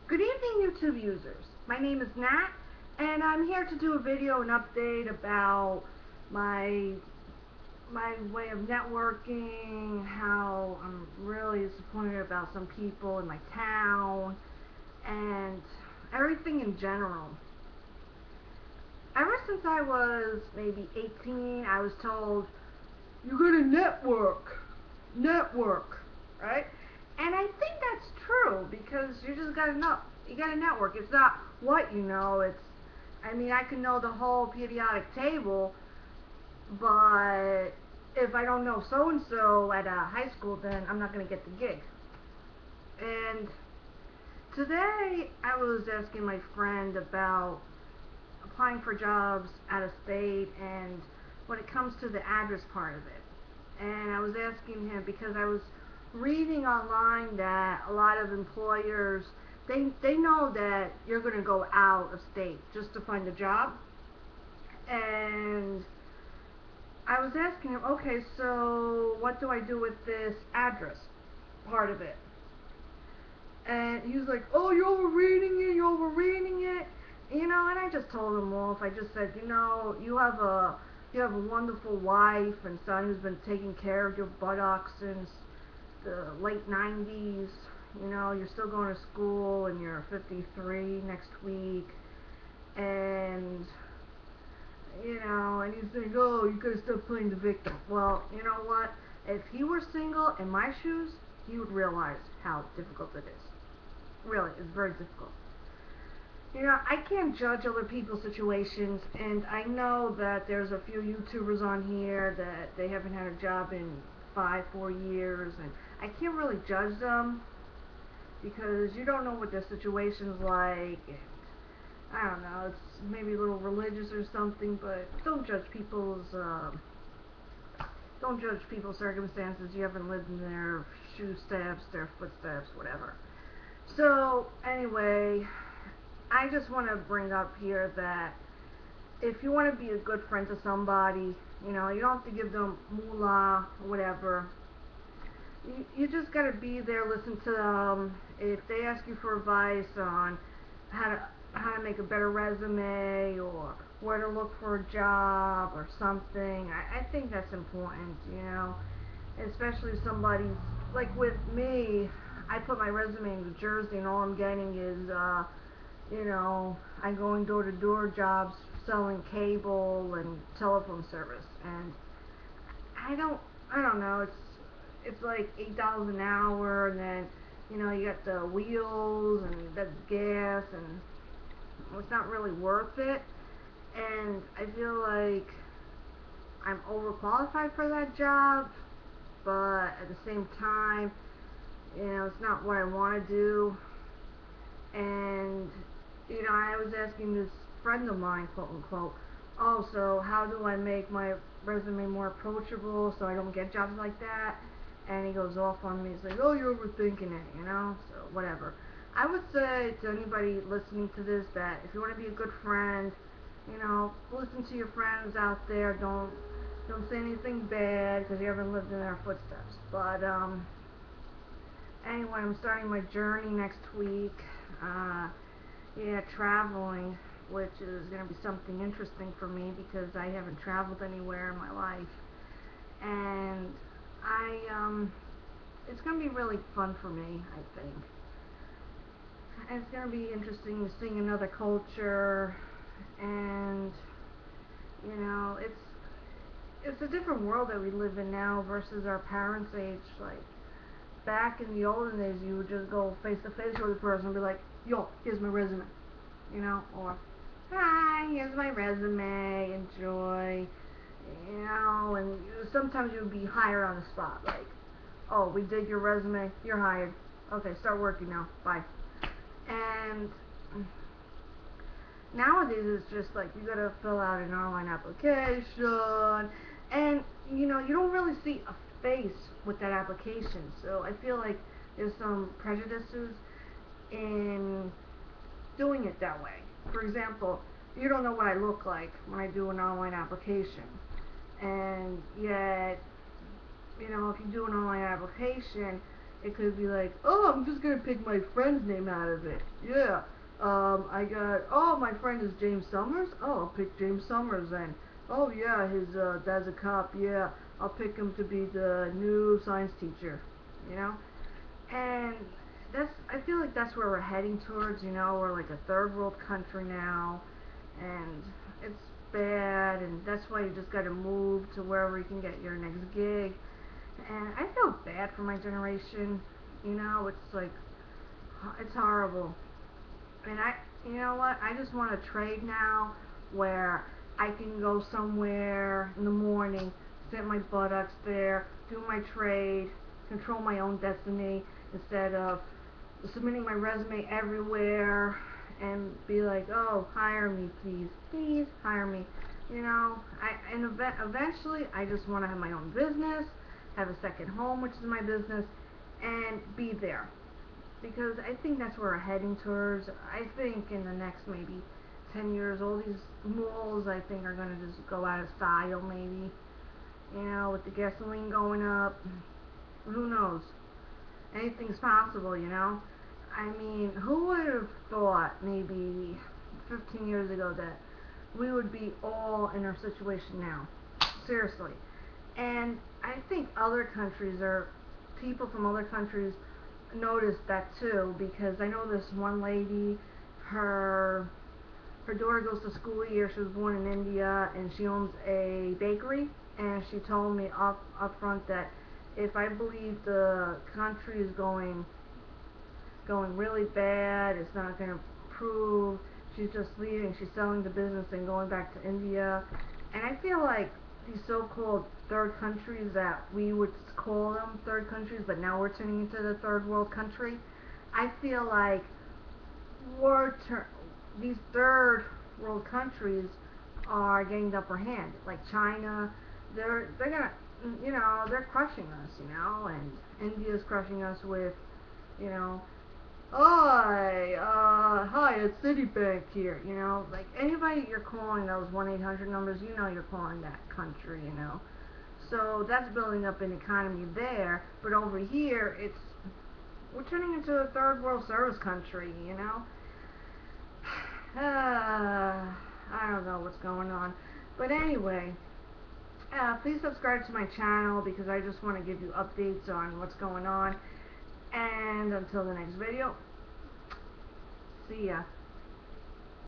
Good evening, YouTube users. My name is Nat, and I'm here to do a video, an update about my way of networking, how I'm really disappointed about some people in my town, and everything in general. Ever since I was maybe 18, I was told, you gotta network, right? And I think that's true because you just gotta know, you gotta network. It's not what you know, I mean, I can know the whole periodic table, but if I don't know so and so at a high school, then I'm not gonna get the gig. And today I was asking my friend about applying for jobs out of state and when it comes to the address part of it. And I was asking him because I was reading online that a lot of employers they know that you're going to go out of state just to find a job. And I was asking him, okay, so what do I do with this address part of it? And he was like, oh, you're overreading it. And I just told him off. I just said, you have a wonderful wife and son who's been taking care of your buttocks since the late 90s. You're still going to school and you're 53 next week. And, and he's saying, oh, you gotta stop playing the victim. Well, you know what? If he were single in my shoes, he would realize how difficult it is. Really, it's very difficult. I can't judge other people's situations, and I know that there's a few YouTubers on here that they haven't had a job in 4 years, and I can't really judge them because you don't know what their situation's like, and I don't know, it's maybe a little religious or something, but don't judge people's circumstances. You haven't lived in their shoe steps, their footsteps, whatever. So, anyway, I just want to bring up here that if you want to be a good friend to somebody, you don't have to give them moolah or whatever. You just got to be there, listen to them. If they ask you for advice on how to make a better resume or where to look for a job or something, I think that's important, especially if somebody's, like with me, I put my resume in New Jersey and all I'm getting is I'm going door to door jobs selling cable and telephone service, and I don't know, it's like $8 an hour, and then you got the wheels and the gas, and it's not really worth it. And I feel like I'm overqualified for that job, but at the same time, it's not what I want to do. And I was asking this friend of mine, quote unquote, oh, so how do I make my resume more approachable so I don't get jobs like that? And he goes off on me. He's like, oh, you're overthinking it, so whatever. I would say to anybody listening to this that if you want to be a good friend, listen to your friends out there. Don't say anything bad because you haven't lived in their footsteps. But anyway, I'm starting my journey next week. Traveling, which is going to be something interesting for me because I haven't traveled anywhere in my life, and it's going to be really fun for me, I think. And it's going to be interesting seeing another culture, and it's a different world that we live in now versus our parents' age. Like back in the olden days, you would just go face to face with a person and be like, yo, here's my resume, or hi, here's my resume, enjoy, and sometimes you would be hired on the spot, like, oh, we did your resume, you're hired, okay, start working now, bye. And nowadays it's just like you gotta fill out an online application, and you don't really see a face with that application, so I feel like there's some prejudices in doing it that way. For example, you don't know what I look like when I do an online application, and yet if you do an online application, It could be like, oh, I'm just gonna pick my friend's name out of it. Yeah. I got, oh, my friend is James Summers. Oh, I'll pick James Summers then. Oh yeah, his dad's a cop. Yeah, I'll pick him to be the new science teacher. You know, and I feel like that's where we're heading towards. You know, we're like a third world country now, and it's bad, and that's why you just got to move to wherever you can get your next gig. And I feel bad for my generation. You know, it's like it's horrible. And you know what? I just want to trade now, where I can go somewhere in the morning, sit my buttocks there, do my trade, control my own destiny, instead of submitting my resume everywhere and be like, oh, hire me, please, please hire me. You know, eventually I just want to have my own business, have a second home, which is my business, and be there, because I think that's where we're heading towards. I think in the next maybe 10 years, all these malls, I think, are going to just go out of style, maybe. You know, with the gasoline going up, who knows? Anything's possible, you know? I mean, who would have thought maybe 15 years ago that we would be all in our situation now? Seriously. And I think other countries, or people from other countries, noticed that too, because I know this one lady, her daughter goes to school here. She was born in India, and she owns a bakery. And she told me up front that if I believe the country is going really bad, it's not going to improve, she's just leaving. She's selling the business and going back to India. And I feel like these so-called third countries, that we would call them third countries, but now we're turning into the third world country. I feel like these third world countries are getting the upper hand. Like China, they're gonna, they're crushing us, and India's crushing us with, you know, hi, it's Citibank here, like anybody you're calling those 1-800 numbers, you're calling that country, So that's building up an economy there, but over here, we're turning into a third world service country, I don't know what's going on. But anyway, please subscribe to my channel, because I just want to give you updates on what's going on. And until the next video, see ya.